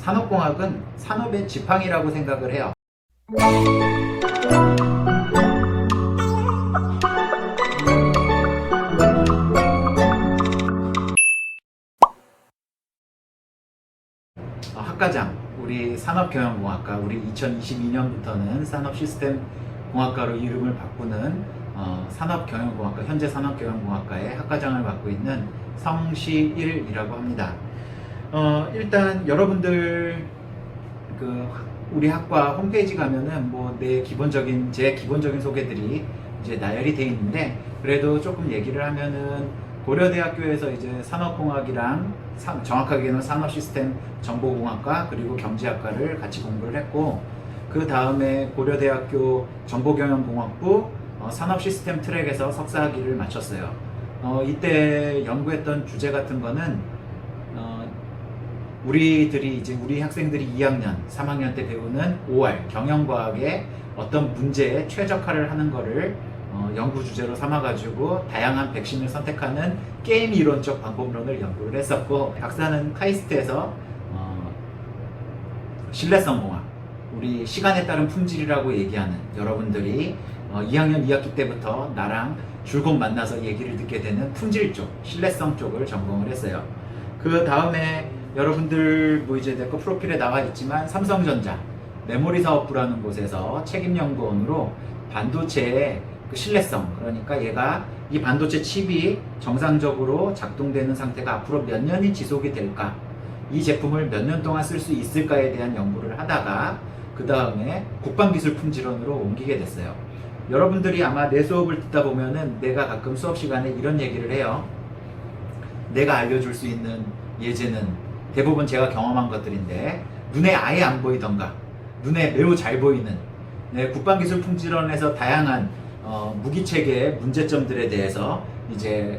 산업공학은 산업의 지팡이라고 생각을 해요. 학과장, 우리 산업경영공학과, 우리 2022년부터는 산업시스템공학과로 이름을 바꾸는 산업경영공학과, 현재 산업경영공학과의 학과장을 맡고 있는 성시일이라고 합니다. 일단 여러분들 우리 학과 홈페이지 가면은 제 기본적인 소개들이 이제 나열이 되어 있는데, 그래도 조금 얘기를 하면은 고려대학교에서 이제 산업공학이랑 정확하게는 산업시스템 정보공학과 그리고 경제학과를 같이 공부를 했고, 그 다음에 고려대학교 정보경영공학부 산업시스템 트랙에서 석사학위를 마쳤어요. 이때 연구했던 주제 같은 거는 우리 학생들이 2학년, 3학년 때 배우는 OR, 경영과학의 어떤 문제에 최적화를 하는 거를 연구 주제로 삼아가지고 다양한 백신을 선택하는 게임 이론적 방법론을 연구를 했었고, 박사는 카이스트에서 신뢰성 공학, 우리 시간에 따른 품질이라고 얘기하는, 여러분들이 2학년 2학기 때부터 나랑 줄곧 만나서 얘기를 듣게 되는 품질 쪽, 신뢰성 쪽을 전공을 했어요. 그 다음에 여러분들 이제 내 거 프로필에 나와 있지만 삼성전자 메모리 사업부라는 곳에서 책임연구원으로 반도체의 그 신뢰성, 그러니까 얘가 이 반도체 칩이 정상적으로 작동되는 상태가 앞으로 몇 년이 지속이 될까, 이 제품을 몇 년 동안 쓸 수 있을까에 대한 연구를 하다가 그 다음에 국방기술품질원으로 옮기게 됐어요. 여러분들이 아마 내 수업을 듣다 보면은 내가 가끔 수업 시간에 이런 얘기를 해요. 내가 알려줄 수 있는 예제는 대부분 제가 경험한 것들인데, 눈에 아예 안 보이던가 눈에 매우 잘 보이는 국방기술품질원에서 다양한 무기체계의 문제점들에 대해서 이제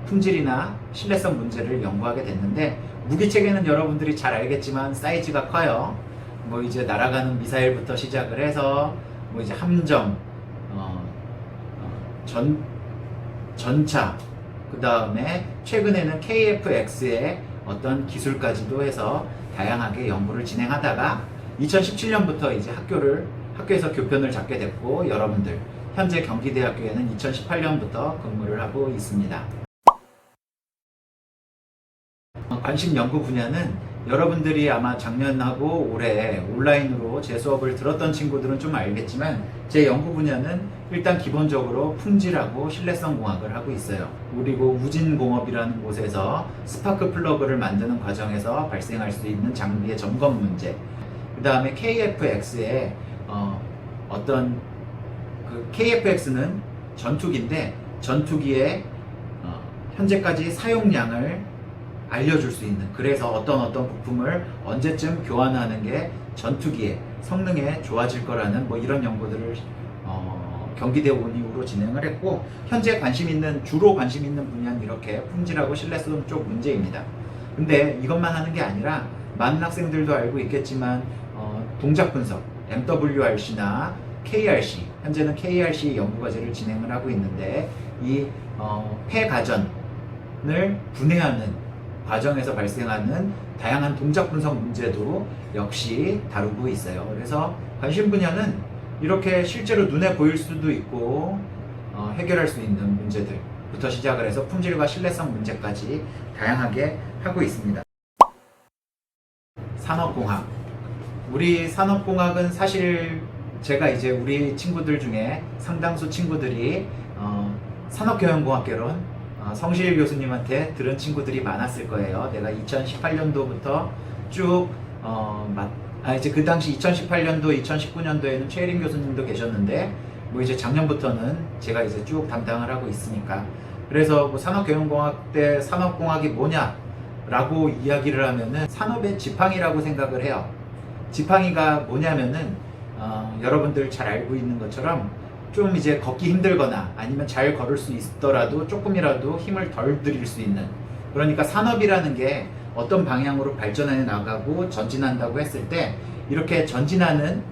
품질이나 신뢰성 문제를 연구하게 됐는데, 무기체계는 여러분들이 잘 알겠지만 사이즈가 커요. 이제 날아가는 미사일부터 시작을 해서 이제 함정, 전차, 그 다음에 최근에는 KF-X의 어떤 기술까지도 해서 다양하게 연구를 진행하다가 2017년부터 이제 학교에서 교편을 잡게 됐고, 여러분들 현재 경기대학교에는 2018년부터 근무를 하고 있습니다. 관심 연구 분야는 여러분들이 아마 작년하고 올해 온라인으로 제 수업을 들었던 친구들은 좀 알겠지만, 제 연구 분야는 일단 기본적으로 품질하고 신뢰성 공학을 하고 있어요. 그리고 우진공업이라는 곳에서 스파크 플러그를 만드는 과정에서 발생할 수 있는 장비의 점검 문제, 그 다음에 KF-X의 KF-X는 전투기인데, 전투기의 현재까지 사용량을 알려줄 수 있는, 그래서 어떤 부품을 언제쯤 교환하는 게 전투기의 성능에 좋아질 거라는 이런 연구들을 경기대 온 이후로 진행을 했고, 현재 주로 관심 있는 분야는 이렇게 품질하고 신뢰성 쪽 문제입니다. 근데 이것만 하는 게 아니라 많은 학생들도 알고 있겠지만 동작 분석, MWRC나 KRC, 현재는 KRC 연구과제를 진행을 하고 있는데, 이 폐가전을 분해하는 과정에서 발생하는 다양한 동작 분석 문제도 역시 다루고 있어요. 그래서 관심 분야는 이렇게 실제로 눈에 보일 수도 있고 해결할 수 있는 문제들부터 시작을 해서 품질과 신뢰성 문제까지 다양하게 하고 있습니다. 산업공학, 우리 산업공학은 사실 제가 이제 우리 친구들 중에 상당수 친구들이 산업경영공학개론 성시일 교수님한테 들은 친구들이 많았을 거예요. 내가 2018년도부터 쭉 이제 그 당시 2018년도, 2019년도에는 최혜림 교수님도 계셨는데, 이제 작년부터는 제가 이제 쭉 담당을 하고 있으니까, 그래서 산업경영공학 때 산업공학이 뭐냐라고 이야기를 하면은 산업의 지팡이라고 생각을 해요. 지팡이가 뭐냐면은 여러분들 잘 알고 있는 것처럼 좀 이제 걷기 힘들거나 아니면 잘 걸을 수 있더라도 조금이라도 힘을 덜 들일 수 있는, 그러니까 산업이라는 게 어떤 방향으로 발전해 나가고 전진한다고 했을 때 이렇게 전진하는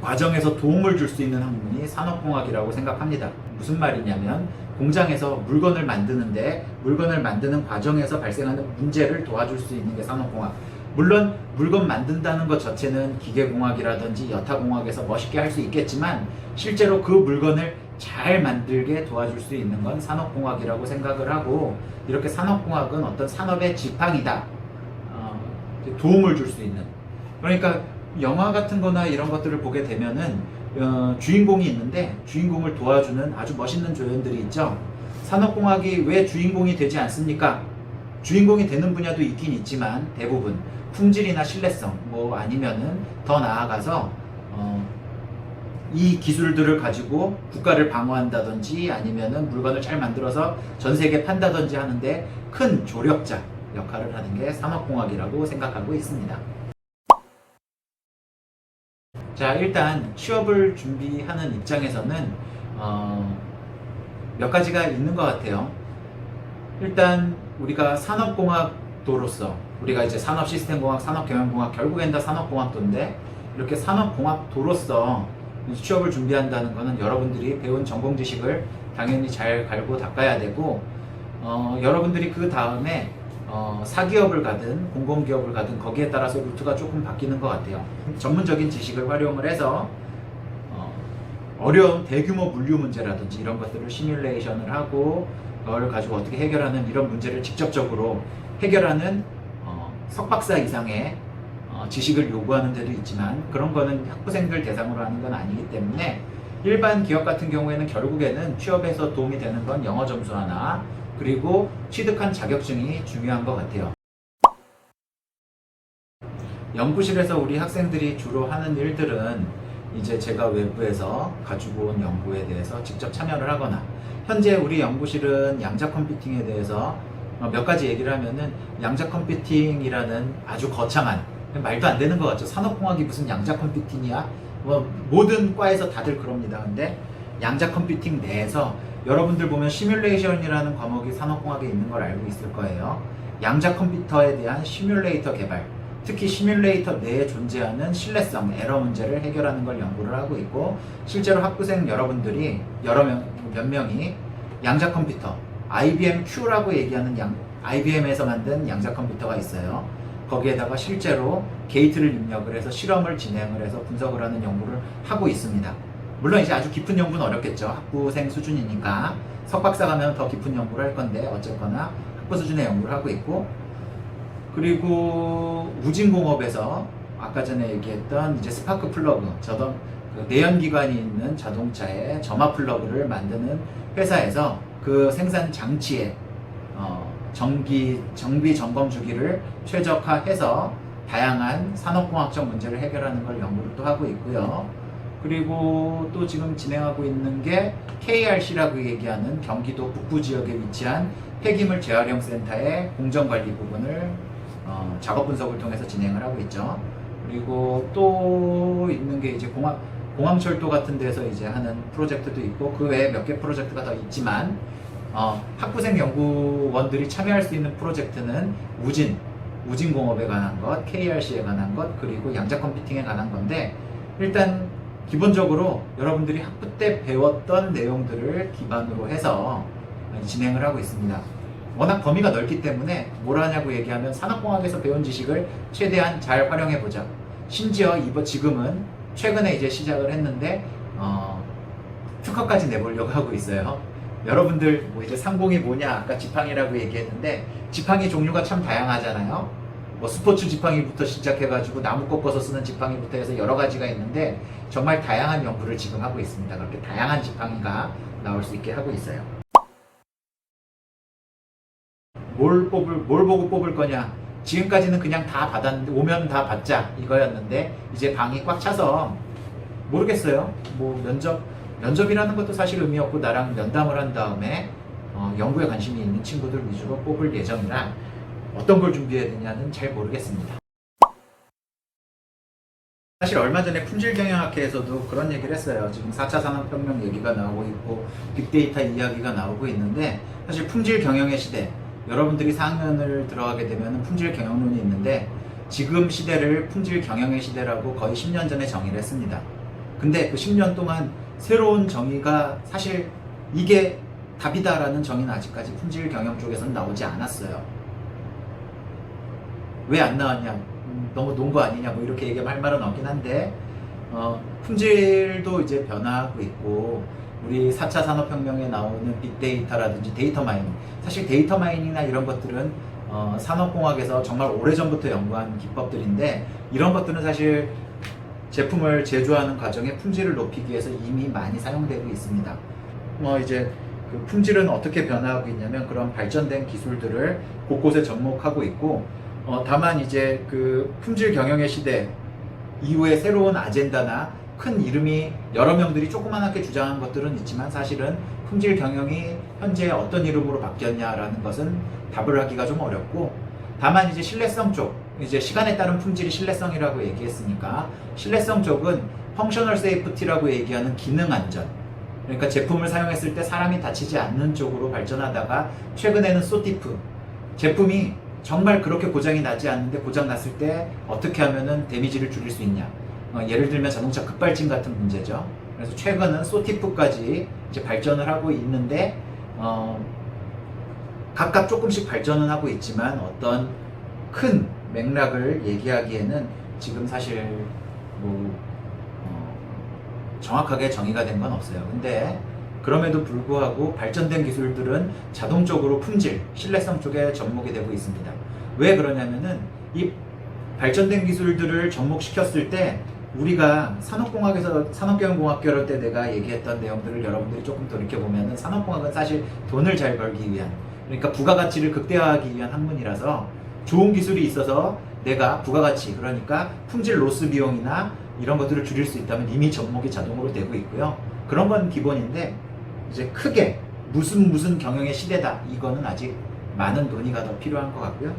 과정에서 도움을 줄 수 있는 학문이 산업공학이라고 생각합니다. 무슨 말이냐면, 공장에서 물건을 만드는 과정에서 발생하는 문제를 도와줄 수 있는 게 산업공학. 물론 물건 만든다는 것 자체는 기계공학이라든지 여타공학에서 멋있게 할 수 있겠지만 실제로 그 물건을 잘 만들게 도와줄 수 있는 건 산업공학이라고 생각을 하고, 이렇게 산업공학은 어떤 산업의 지팡이다, 도움을 줄 수 있는. 그러니까 영화 같은 거나 이런 것들을 보게 되면은 주인공이 있는데 주인공을 도와주는 아주 멋있는 조연들이 있죠. 산업공학이 왜 주인공이 되지 않습니까? 주인공이 되는 분야도 있긴 있지만 대부분 품질이나 신뢰성, 뭐 아니면은 더 나아가서 이 기술들을 가지고 국가를 방어한다든지 아니면은 물건을 잘 만들어서 전 세계에 판다든지 하는데 큰 조력자 역할을 하는 게 산업공학이라고 생각하고 있습니다. 자, 일단 취업을 준비하는 입장에서는 몇 가지가 있는 것 같아요. 일단 우리가 산업공학도로서, 우리가 이제 산업시스템공학, 산업경영공학, 결국엔 다 산업공학도인데, 이렇게 산업공학도로서 취업을 준비한다는 것은 여러분들이 배운 전공 지식을 당연히 잘 갈고 닦아야 되고, 여러분들이 그 다음에 사기업을 가든 공공기업을 가든 거기에 따라서 루트가 조금 바뀌는 것 같아요. 전문적인 지식을 활용을 해서 어려운 대규모 물류 문제라든지 이런 것들을 시뮬레이션을 하고 그걸 가지고 어떻게 해결하는 이런 문제를 직접적으로 해결하는 석박사 이상의 지식을 요구하는 데도 있지만, 그런 거는 학부생들 대상으로 하는 건 아니기 때문에 일반 기업 같은 경우에는 결국에는 취업에서 도움이 되는 건 영어 점수 하나, 그리고 취득한 자격증이 중요한 것 같아요. 연구실에서 우리 학생들이 주로 하는 일들은 이제 제가 외부에서 가지고 온 연구에 대해서 직접 참여를 하거나, 현재 우리 연구실은 양자 컴퓨팅에 대해서 몇 가지 얘기를 하면은, 양자 컴퓨팅이라는 아주 거창한, 말도 안 되는 것 같죠. 산업공학이 무슨 양자 컴퓨팅이야? 뭐 모든 과에서 다들 그럽니다. 근데 양자 컴퓨팅 내에서 여러분들 보면 시뮬레이션이라는 과목이 산업공학에 있는 걸 알고 있을 거예요. 양자 컴퓨터에 대한 시뮬레이터 개발, 특히 시뮬레이터 내에 존재하는 신뢰성, 에러 문제를 해결하는 걸 연구를 하고 있고, 실제로 학부생 여러분들이 몇 명이 양자 컴퓨터, IBM Q라고 얘기하는 IBM에서 만든 양자 컴퓨터가 있어요. 거기에다가 실제로 게이트를 입력을 해서 실험을 진행을 해서 분석을 하는 연구를 하고 있습니다. 물론 이제 아주 깊은 연구는 어렵겠죠. 학부생 수준이니까. 석박사 가면 더 깊은 연구를 할 건데 어쨌거나 학부 수준의 연구를 하고 있고, 그리고 우진공업에서 아까 전에 얘기했던 이제 스파크 플러그, 그 내연기관이 있는 자동차에 점화 플러그를 만드는 회사에서 그 생산 장치에 정비 점검 주기를 최적화해서 다양한 산업공학적 문제를 해결하는 걸 연구를 또 하고 있고요. 그리고 또 지금 진행하고 있는 게 KRC라고 얘기하는 경기도 북부 지역에 위치한 폐기물 재활용 센터의 공정관리 부분을 작업 분석을 통해서 진행을 하고 있죠. 그리고 또 있는 게 이제 공항철도 같은 데서 이제 하는 프로젝트도 있고, 그 외에 몇 개 프로젝트가 더 있지만, 학부생 연구원들이 참여할 수 있는 프로젝트는 우진공업에 관한 것, KRC에 관한 것, 그리고 양자 컴퓨팅에 관한 건데, 일단 기본적으로 여러분들이 학부 때 배웠던 내용들을 기반으로 해서 진행을 하고 있습니다. 워낙 범위가 넓기 때문에 뭘 하냐고 얘기하면 산업공학에서 배운 지식을 최대한 잘 활용해보자. 심지어 지금은 최근에 이제 시작을 했는데 특허까지 내보려고 하고 있어요. 여러분들 뭐 이제 상공이 뭐냐, 아까 지팡이라고 얘기했는데 지팡이 종류가 참 다양하잖아요. 뭐 스포츠 지팡이부터 시작해가지고 나무 꺾어서 쓰는 지팡이부터 해서 여러 가지가 있는데 정말 다양한 연구를 지금 하고 있습니다. 그렇게 다양한 지팡이가 나올 수 있게 하고 있어요. 뭘 보고 뽑을 거냐? 지금까지는 그냥 다 받았는데, 오면 다 받자 이거였는데 이제 방이 꽉 차서 모르겠어요. 뭐 면접이라는 것도 사실 의미 없고, 나랑 면담을 한 다음에 연구에 관심이 있는 친구들 위주로 뽑을 예정이라 어떤 걸 준비해야 되냐는 잘 모르겠습니다. 사실 얼마 전에 품질경영학회에서도 그런 얘기를 했어요. 지금 4차 산업혁명 얘기가 나오고 있고 빅데이터 이야기가 나오고 있는데, 사실 품질경영의 시대, 여러분들이 4학년을 들어가게 되면 품질경영론이 있는데 지금 시대를 품질경영의 시대라고 거의 10년 전에 정의를 했습니다. 근데 그 10년 동안 새로운 정의가, 사실 이게 답이다라는 정의는 아직까지 품질경영 쪽에서는 나오지 않았어요. 왜 안 나왔냐? 너무 논 거 아니냐 뭐 이렇게 얘기할 말은 없긴 한데 품질도 이제 변화하고 있고 우리 4차 산업혁명에 나오는 빅데이터라든지 데이터 마이닝, 사실 데이터 마이닝이나 이런 것들은 산업공학에서 정말 오래전부터 연구한 기법들인데 이런 것들은 사실 제품을 제조하는 과정에 품질을 높이기 위해서 이미 많이 사용되고 있습니다. 이제 그 품질은 어떻게 변화하고 있냐면 그런 발전된 기술들을 곳곳에 접목하고 있고 다만 이제 그 품질 경영의 시대 이후에 새로운 아젠다나 큰 이름이 여러 명들이 조그만하게 주장한 것들은 있지만 사실은 품질 경영이 현재 어떤 이름으로 바뀌었냐라는 것은 답을 하기가 좀 어렵고 다만 이제 신뢰성 쪽, 이제 시간에 따른 품질이 신뢰성이라고 얘기했으니까 신뢰성 쪽은 펑셔널 세이프티라고 얘기하는 기능 안전, 그러니까 제품을 사용했을 때 사람이 다치지 않는 쪽으로 발전하다가 최근에는 소티프, 제품이 정말 그렇게 고장이 나지 않는데 고장 났을 때 어떻게 하면은 데미지를 줄일 수 있냐, 예를 들면 자동차 급발진 같은 문제죠. 그래서 최근은 소티프까지 이제 발전을 하고 있는데 각각 조금씩 발전은 하고 있지만 어떤 큰 맥락을 얘기하기에는 지금 사실 뭐 정확하게 정의가 된 건 없어요. 근데 그럼에도 불구하고 발전된 기술들은 자동적으로 품질, 신뢰성 쪽에 접목이 되고 있습니다. 왜 그러냐면은 이 발전된 기술들을 접목시켰을 때 우리가 산업경영공학교 때 내가 얘기했던 내용들을 여러분들이 조금 돌이켜보면은 산업공학은 사실 돈을 잘 벌기 위한, 그러니까 부가가치를 극대화하기 위한 학문이라서 좋은 기술이 있어서 내가 부가가치, 그러니까 품질 로스 비용이나 이런 것들을 줄일 수 있다면 이미 접목이 자동으로 되고 있고요. 그런 건 기본인데 이제 크게 무슨 경영의 시대다, 이거는 아직 많은 논의가 더 필요한 것 같고요.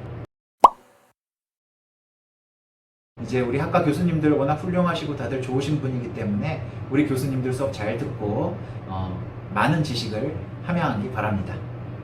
이제 우리 학과 교수님들 워낙 훌륭하시고 다들 좋으신 분이기 때문에 우리 교수님들 수업 잘 듣고 많은 지식을 함양하기 바랍니다.